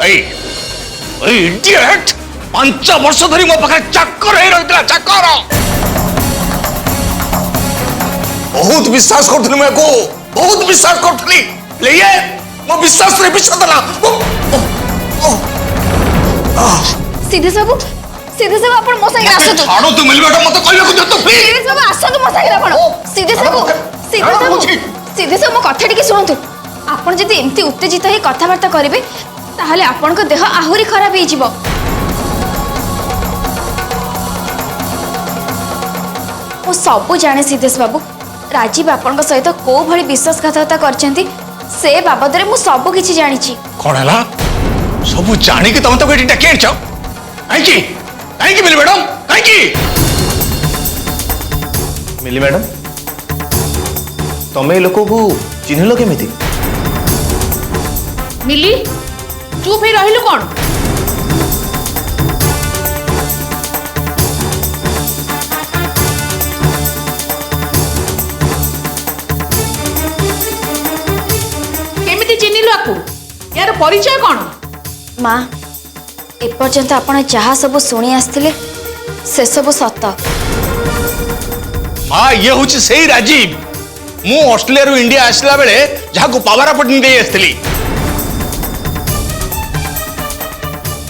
भाई इडियट 5 वर्ष धरी मो पाखे चाकर रही चाकर बहुत विश्वास करूँ मैं को बहुत विश्वास करूँ ले मो विश्वास रे विश्वास देला सीधे सब अपन मो संगे आसतु छाड़ो तू मिल बेटा मते कहले को दे तो प्लीज सीधे सब आसतु मो संगे अपन सीधे सब मो कथा टिके सुनतु आपण जदि एमती उत्तेजित हे कथावार्ता करिवे ताहले आपण को देह आहुरी खराब हे जिवो ओ सब जाने सीधेश बाबू राजीव आपण सहित को भली विश्वासघातकता करछंती से बाबद रे मु सब किछि जानि छी कोन हला सब जानि के तम तो बेटी डके छ आई की मिली मैडम आई की मिली मैडम तमे लोक को चिन्हलो केमिति मिली चुप ही रहिलु कोन केमिति चिन्हिलु आकु यार परिचय कोन माँ एपर्यंत आपण जहाँ सब शुणी आसते से सब सत हाँ ये हूँ से राजीव मु ऑस्ट्रेलिया रू इंडिया आसला बेले जहाँ को पावरा पटनी दे आसली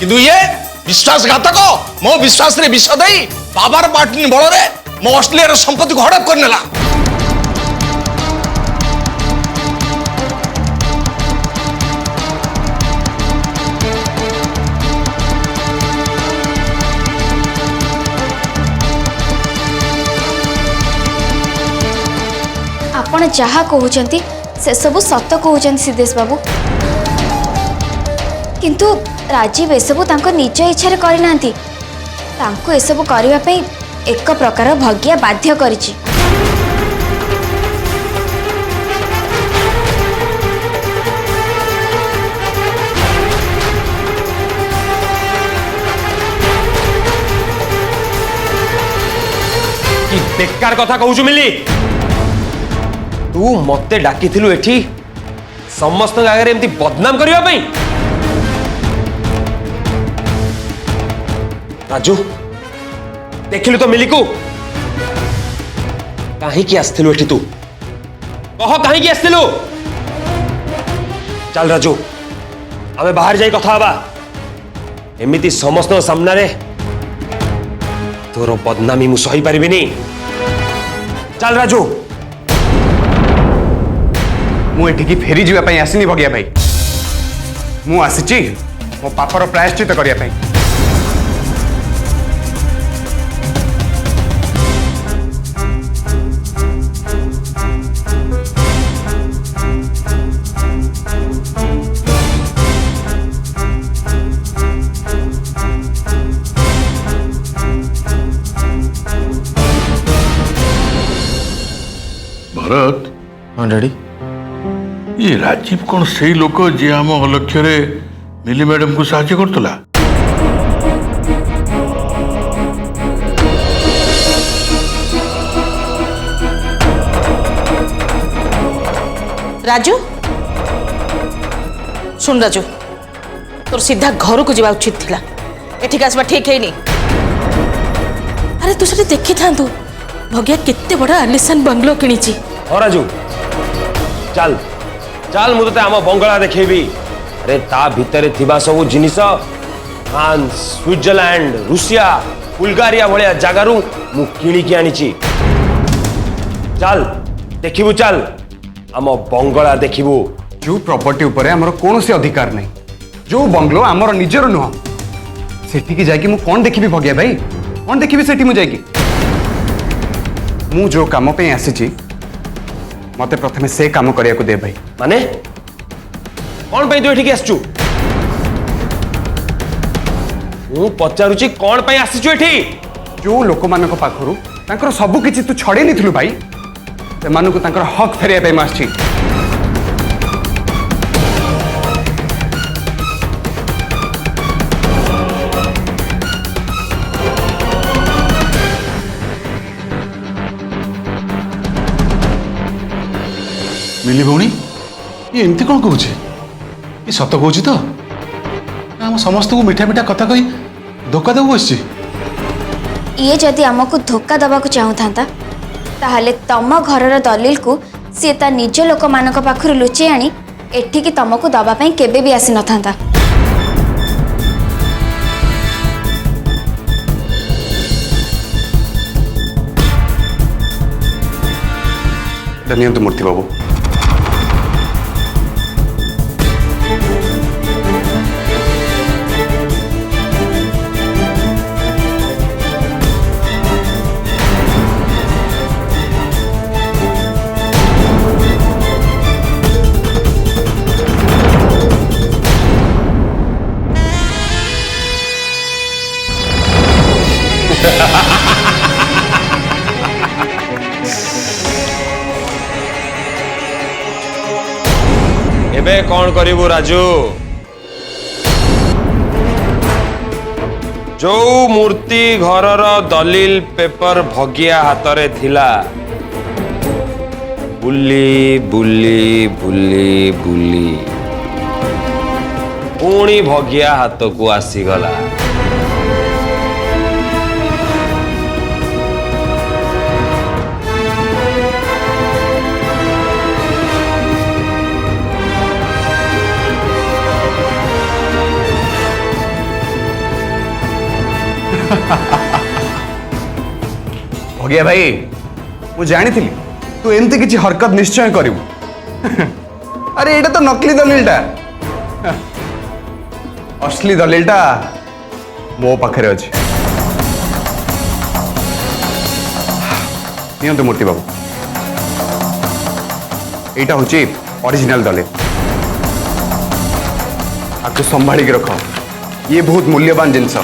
किंतु ये विश्वासघातक मो विश्वास रे विष दे पावर पाटनी बल रे मो ऑस्ट्रेलिया रो संपत्ति को हड़प करनेला आपण जहाँ कहते से सब सत कहते सिद्धेश बाबू किंतु राजीव एसबू तांको निज इच्छा करना तांको एसबू करने पे एक प्रकार भगिया बाध्य करिछि कि बेकार कथा कहूछु मिली तू मते डाकी थिलु एठी समस्त आगे एमती बदनाम करबा पई राजू देखिलु तो मिली को काहे की आस्थिलु एठी तू कह काहे की आस्थिलु चल राजू आमे बाहर जाई कथा हबा एमिति समस्त सामना रे तोर बदनामी मु सही परिबिनी चल राजू मु एठिकी फेरी जीवा पई आसिनी भगिया भाई मु आसीची मो पापर प्रायश्चित करिया पई भरत हाँ डैडी ये राजीव कौन से लोक जे आम अलक्ष्य मिली मैडम को साहाय्य करतला राजू सुन राजू तोर सीधा घर को जावा उचित थिला एठिक आसबा ठीक है नहीं अरे तू से देखी था भगिया केते बड़ा आलिशान बंगलो किनीची हाँ राजू चल चल मु ते आम बंगला देखेबी अरे ता भितरे थिबा सब जिनिस फ्रांस स्विट्जरलैंड रूसिया बुल्गारिया भलिया जगारू मु किणी की आनीची चल देखिबू चल आम बंगला देखिबू जो प्रॉपर्टी ऊपर हमर कोनोसी अधिकार नहीं जो बंगलो हमर निजर नुह सेठी की जाकी मु कोन देखिबी भगिया भाई कोन देखिबी सेठी मु जाकी मु जो काम पे आसीची मते प्रथमे से काम करिया को दे भाई माने कौन पे तू एठिक आसचु मु पचारुची कौन पे आसीचु एठी जो लोक मानक पाखरु तांकर सब किछि तू छड़े निथिलु भाई से मानकु तांकर हक फेरिया पे मासची मिली भौणी ये एमती कौन कहूचे ये सत कहूची तो ଆମ ସମସ୍ତଙ୍କୁ ମିଠା ମିଠା କଥା କହି ଧୋକା ଦେବୁ ବସିଛି। ଇଏ ଯଦି ଆମକୁ ଧୋକା ଦେବାକୁ ଚାହୁଁଥାନ୍ତା ତାହେଲେ ତମ ଘରର ଦଲିଲକୁ ସିଏ ତା ନିଜ ଲୋକମାନଙ୍କ ପାଖରୁ ଲୁଚେଇ ଆଣି ଏଠିକି ତମକୁ ଦବା ପାଇଁ କେବେ ବି ଆସିନଥାନ୍ତା। এটা নিয়ন্তু মূর্তি বাবু। ଏବେ କଣ କରିବୁ ରାଜୁ? ଯୋଉ ମୂର୍ତ୍ତି ଘରର ଦଲିଲ ପେପର ଭଗିଆ ହାତରେ ଥିଲା, ବୁଲି ବୁଲି ବୁଲି ବୁଲି ପୁଣି ଭଗିଆ ହାତକୁ ଆସିଗଲା। भगिया भाई मु जानी तू एमती किसी हरकत निश्चय करिवु। अरे एटा तो नकली दलिलटा, असली दलिलटा मो पाखरे अछि। नियंतु मूर्ति बाबू, एटा होची ओरिजिनल दलिल। आपको संभाली के रखो, ये बहुत मूल्यवान जिनस।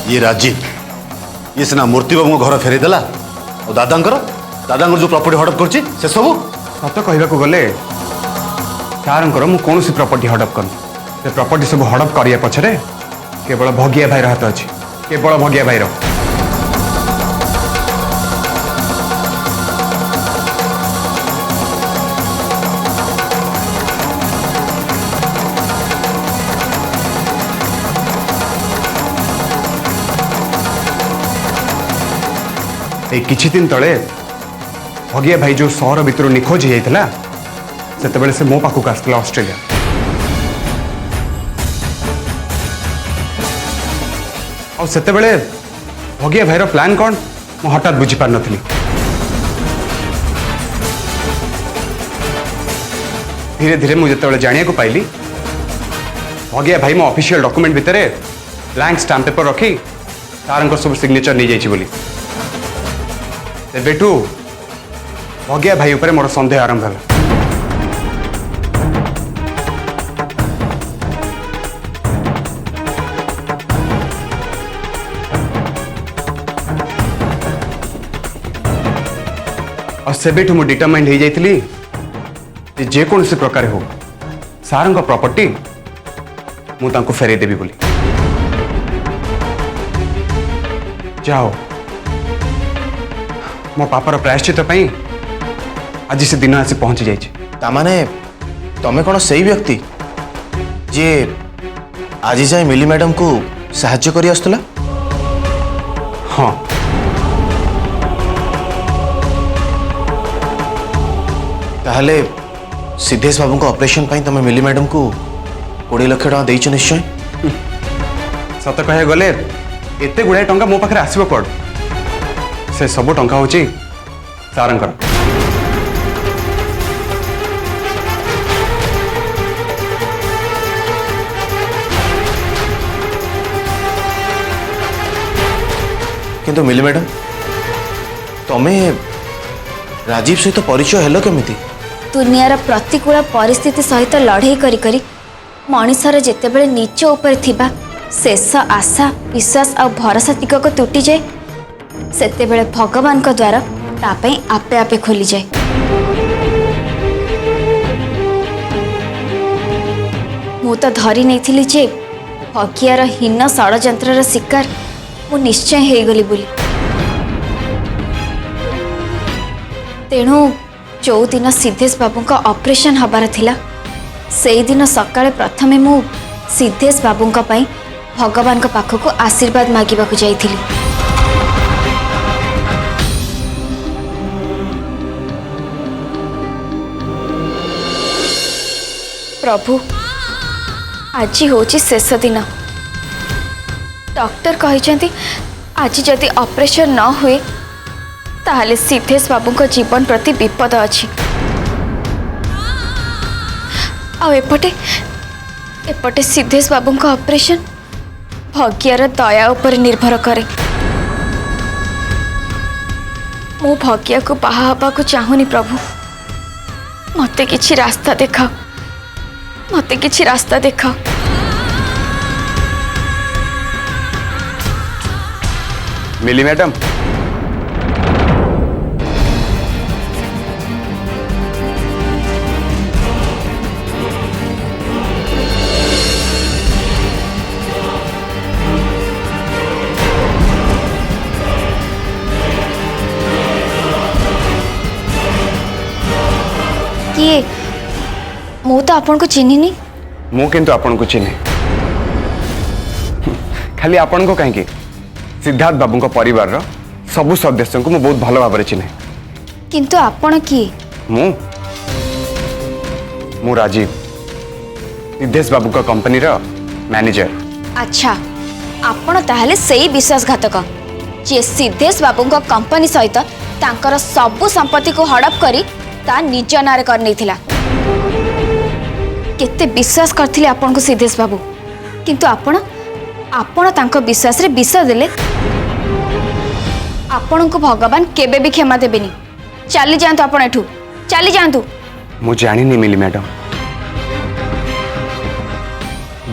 ये राजीव ये सिना मूर्ति बाबू घर फेरे देला और दादा जो प्रॉपर्टी हड़प करछि से सब सत कहवाक गले सारंकर मु कौन सी प्रॉपर्टी हड़प कर से प्रॉपर्टी सब हड़प करिया पछरे केवल भगिया भाई हाथ अच्छी, केवल भगिया भाई किछि दिन तले भगिया भाई जो सहर भितर निखोज हो जाता से से मो पाखक आसला ऑस्ट्रेलिया। और से भगिया भाईर प्लान कौन मु हठात बुझी पार नथली। धीरे धीरे मुझे जानिया को पाइली भगिया भाई मो ऑफिशियल डॉक्यूमेंट भितर ब्लैंक स्टाम्प पेपर रखी तार सब सिग्नेचर नहीं जाइए बोली। बेटू भगिया भाई ऊपर मोर संदेह आरंभ है। और सेबेठू मु डिटरमाइंड हो जाइली जेकोसी प्रकार हो सार प्रॉपर्टी मु तांको फेरे देबी बोली। जाओ मो पापर प्रायश्चित पई आज से दिन आसी पहुंची जाइए। तामाने तमे कौन सही व्यक्ति जे आज जाए मिली मैडम को साहाय्य करी आसुला? हाँ ताहले सिद्धेश बाबू को ऑपरेशन पाई तमे मिली मैडम को 20 लाख टका देइछ निश्चय। सत कहे गले एते गुड़ाए टंका मो पाखे आसब कौन से सब टंका होची सारंकर। किंतु मिली मैडम तमे राजीव सहित परिचय हेलो केमिति? दुनियार प्रतिकूल परिस्थिति सहित लड़ाई करी करी मनिषर जेतेबेले निज ऊपर थिबा शेष आशा विश्वास और भरोसा तिकक तुटी जाए सेतेबेले भगवान को द्वार तापई आपे आपे खोली जाए। मु तो धरी नहीं थी जे भगियार हीन षड़यंत्र शिकार मु निश्चय हो गली बोली। तेणु जो दिन सिद्धेश बाबू का ऑपरेशन हबार थिला सेई दिन सकाळे प्रथमे मु सिद्धेश बाबू भगवान का पाखक आशीर्वाद मागिबाकू जाइथिली। प्रभु आज होची शेष दिन। डॉक्टर कहते आज जदि ऑपरेशन न हुए ताहले सिद्धेश बाबू को जीवन प्रति विपद अच्छी। एपटे एपटे सिद्धेश बाबू का ऑपरेशन भाग्यर दया उपर निर्भर करे। मो भाग्य को बाहा हवा को चाहूनी प्रभु, मते किछि रास्ता देखाओ, मते किछि रास्ता देखाओ। मिली मैडम, किए मु तो आपन को चिन्हिनी। मु किंतु आपन को चिन्हे, खाली आपन को कहीं सिद्धार्थ बाबू को परिवार रो सबु सदस्य को मु बहुत भल भाव चिन्हे। किंतु आपन किए? मु राजीव, सिद्धेश बाबू का कंपनी रो मैनेजर। अच्छा, आपन ताहले सही विश्वासघातक जे सिद्धेश बाबू को कंपनी सहित तांकर सबु संपत्ति को हड़प करी ता निज नारे कर नैथिला। केते विश्वास करथिले आपन को सिद्धेश बाबू, किंतु आपन आपण तांको विश्वास रे विष देले। आपण को भगवान केबे भी क्षमा देबेनी। चली जांतु, आपण एठू चली जांतु। मु जानी नहीं मिली मैडम,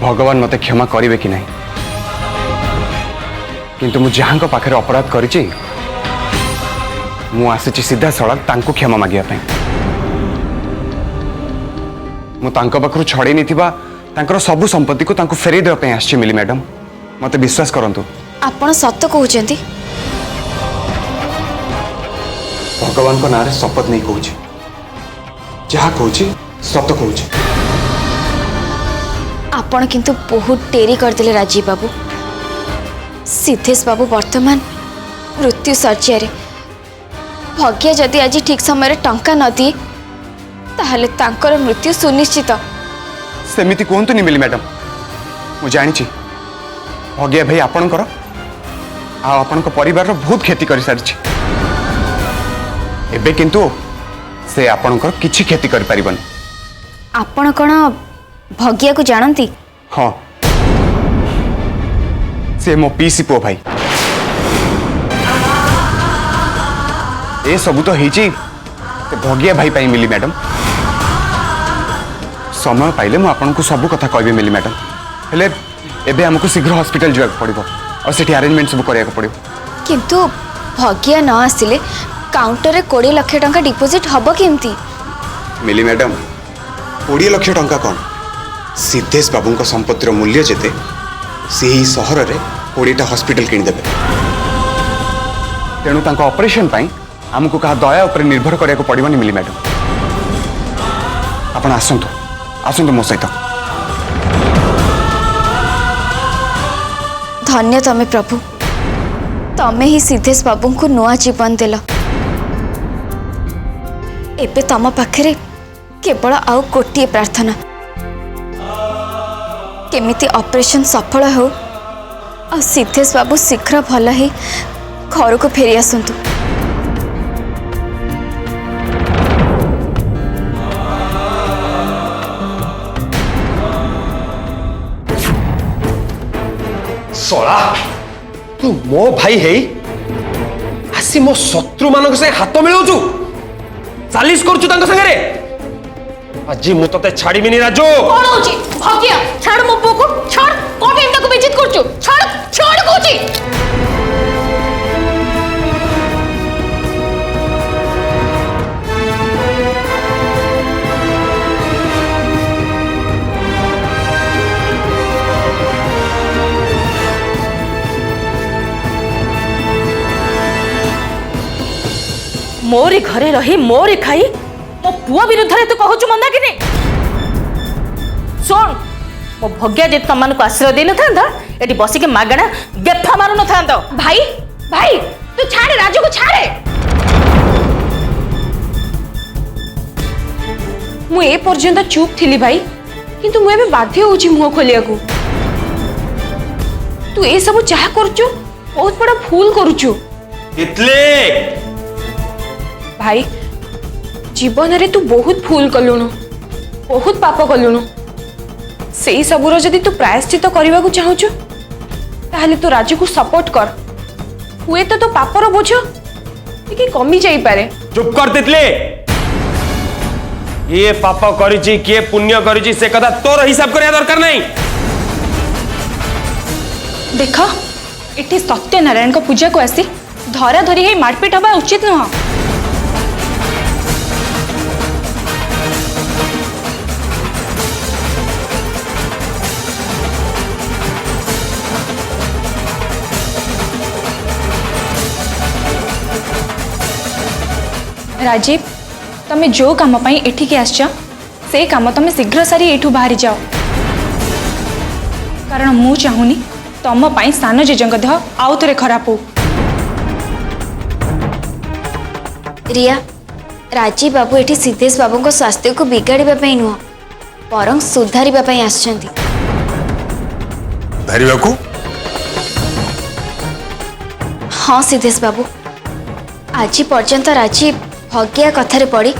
भगवान मते क्षमा करिवे कि नहीं, किंतु मु जहां को पाखरे अपराध करिछि मु आसीछि सीधा सड़क तांको क्षमा मागिया पई। मु तांको पाखरु छड़े निथिबा तांकर सबु संपत्ति को तांको फेरै देबा पई आछि मिली मैडम, मते विश्वास करंतु। आपण सत्य कहउचंती? भगवान को नारे शपथ नहीं कहूँ, जहाँ कहूँ सत कहूँ। आपण किंतु बहुत डेरी करदेले राजीव बाबू। सिद्धेश बाबू वर्तमान मृत्यु शଯ୍ୟାରେ। भाग्य जदि आज ठीक समय टंका न दिए ताहले तांकर मृत्यु सुनिश्चित। सेमिति कहतु नहीं मिली मैडम, मु जानी भाग्य भाई आपणकर आपण परिवार बहुत क्षति कर सारी। एबे किंतु से आपणकर किछि क्षति कर परिबन। आपण कोन भाग्य को जानती? हाँ, से मो पीसी पो भाई। ए सब तो होइछि भाग्य भाई पाई मिली मैडम। समय पाइले मु आपन को सब कथा कहबे मिली मैडम। हेले एबे हमको शीघ्र हॉस्पिटल जाक पड़िबो और सेठी अरेंजमेंट सब करिया पड़िबो। किंतु भाग्य न आसिले काउंटर रे 20 लाख टंका डिपोजिट हबो केमती? मिली मैडम 20 लाख टंका कौन, सिद्धेश बाबू का संपत्तिर मूल्य जेते से ही सहर रे 20टा हॉस्पिटल किन देबे। तेणु तांको ऑपरेशन पाई हमको कहा दया ऊपर निर्भर करिया पड़िबनी मिली मैडम। आपण आसंतु आसंतु मो सहित। धन्य तमे प्रभु, तमे ही सिद्धेश बाबू को नुआ जीवन देल। एबे तम पाखरे केवल आउ गोटे प्रार्थना, केमिति ऑपरेशन सफल हो और सिद्धेश बाबू शीघ्र भल ही घर को फेरी आसंतु। सोला तू मो भाई है आसी मो शत्रु मानक से हाथ मिलाउछु, सालिस करछु तांका संगे। आज मु तते छाड़ीबिनी राजू। कौन होची भाग्य? छाड़ मो पुओ को, छाड़। कोन टाइम तक बेइज्जत करछु? छाड़ छाड़ कोची। मोरी घरे रही मोरी खाई मो पुआ विरुद्ध रे तू कहूचु मंदाकिनी सुन मो भग्या जे तमन को आश्रय दे न थांदा एटी बसी के मागणा गेफा मारू न थांदा भाई भाई तू छाड़े राजू को छाड़े मु ए पर्यंत चुप थिली भाई किंतु मु एबे बाध्य होउची मुंह खोलिया को तू ए सब चाह करचु बहुत बड़ा भूल करूचु तितली भाई जीवन रे तू बहुत भूल कलुनु बहुत पाप कलुनु सेई सबुर जदि तू प्रायश्चित करने को चाहूचु ताहले तू राजू को सपोर्ट कर हुए तो पापर बोझ टिके कमी जाई पारे चुप कर तितली ये पाप करिची किए पुण्य करिची से कथा तोर हिसाब करिया दरकार नहीं देख इटे सत्यनारायण को पूजा को आसी धरा धरी है मारपीट हवा उचित नुह राजीव तमे जो काम पाई एठी के आछा से काम तमे शीघ्र सारी एठू बाहरी जाओ कारण मु चाहूनी तम पाई सान जेजंग देह आउ थरे खराब हो रिया राजीव बाबू एठी सिद्धेश बाबू को स्वास्थ्य को बिगाड़िबा पई नुह परं सुधारिबा पई आछंती धरिबाकू हाँ सिद्धेश बाबू आज पर्यंत राजीव भग्या कथारे पड़ी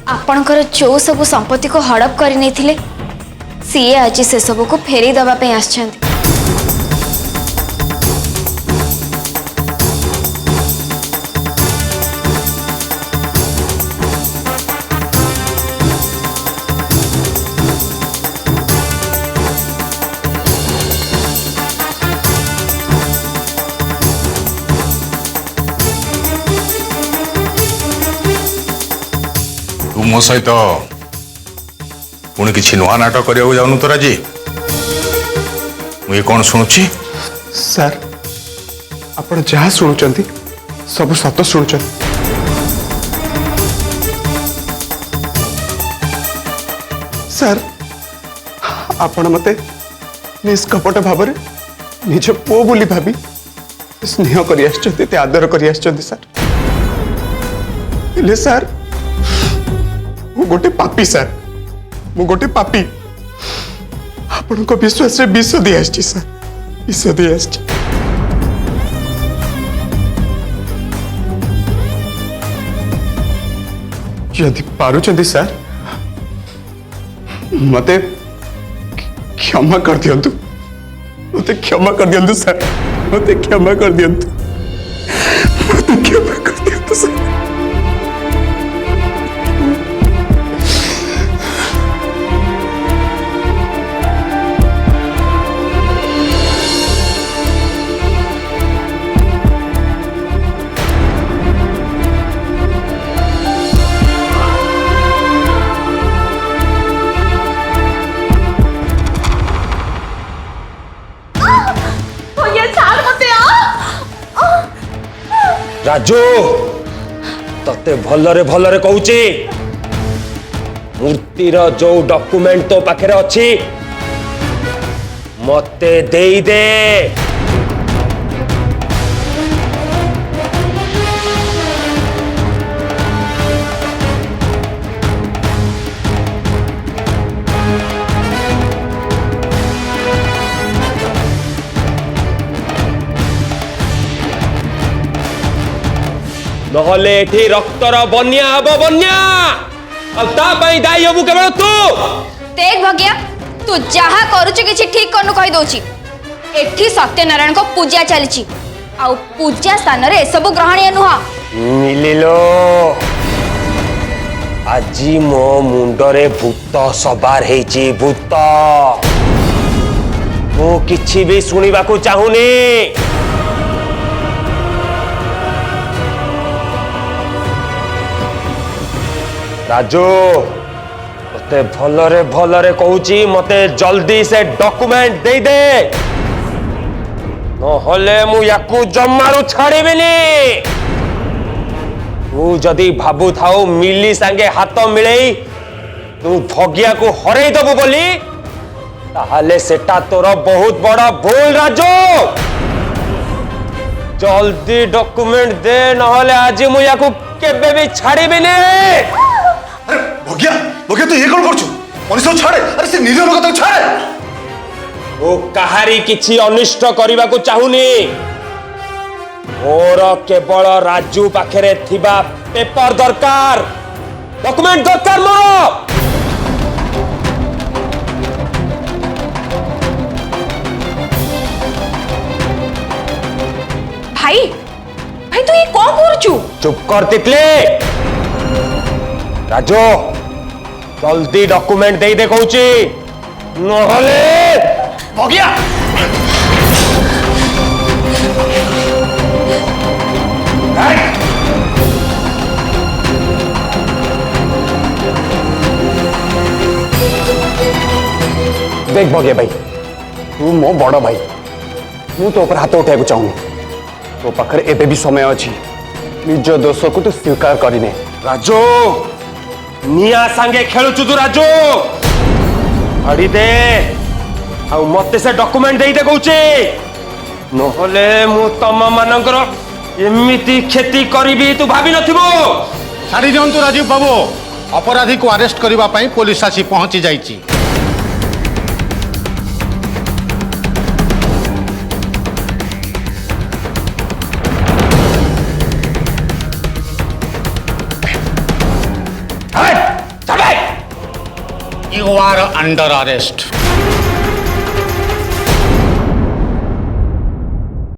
आपणकर जो सब संपत्ति को हड़प कर नहीं सी आज से सब को फेरी दबा पे आछंती तू मो सहित पुणी किसी नुआ नाटक करने जाऊनु तो राजी मुझे कौन शुणुची सर आपण जहाँ शुणुचंती सब सत शुणुचंती सर आपण मते निष्कपट भाव निज पुओ बोली भाभी स्नेह करी आछंती आदर करी आछंती सर हेले सर मु गोटे पापी सर मु गोटे पापी आपण को विश्वास रे विष दी आछी सर विष दी आछी यदि पारुचंदी सर मते क्षमा कर दियंतु मते क्षमा कर दियंतु सर मते क्षमा कर दियंतु मते क्षमा कर दियंतु सर राजू तते भलरे कहूची मूर्तिर जो डॉक्यूमेंट तो पाखे अच्छी मते देई दे नहले एठी रक्तर बन्या हब बन्या अब ता पई दाई हबु केवल तू देख भग्या तू जहा करूछ किछि ठीक करनु कहि दोछि एठी सत्यनारायण को पूजा चलीछि आ पूजा स्थान रे सब ग्रहणीय नुह मिलिलो आजी मो मुंडरे भूत सवार हेची भूत मु किछि भी सुनिबा को चाहुनी राजू मते भलरे कहूची मते जल्दी से डॉक्यूमेंट दे दे नहले मु याकू जम्मारू छाड़ीबिनी तू जदि भाबु थाउ मिली सांगे हाथ मिले तू भगिया को हरई दबु बोली ताहले सेटा तोर बहुत बड़ा भूल राजू। जल्दी डॉक्यूमेंट दे नहले आज मु याकू केबे भी छाड़ीबिनी। अरे भगिया भगिया तू ये कौन करछु मनुष्य छाड़े अरे से निरीह लोक तक छाड़े। वो कहारी किछि अनिष्ट करबा को चाहुनी मोर केवल राजू पाखरे थिबा पेपर दरकार डॉक्यूमेंट दरकार मोर। भाई भाई तू ये कौन करचु? चुप कर तितली। राजू जल्दी डॉक्यूमेंट दे दे कहूची नहले भगिया देख भगिया भाई तू मो बड़ भाई मु तो ऊपर हाथ उठाइबा चाहूनी तो पाखरे एबे भी समय अछि निज दोष को तू स्वीकार करिने। राजू निया सांगे खेलुचु तू राजू हड़ी दे आ मते से डॉक्यूमेंट दे दे कहूची नहले मु तम मानकर एमिति खेती करिबी तू भाबी नथिबो। छाड़ी दियंतु राजीव बाबू अपराधी को अरेस्ट करबा पई पुलिस आसी पहुंची जाईची। चले You are under arrest.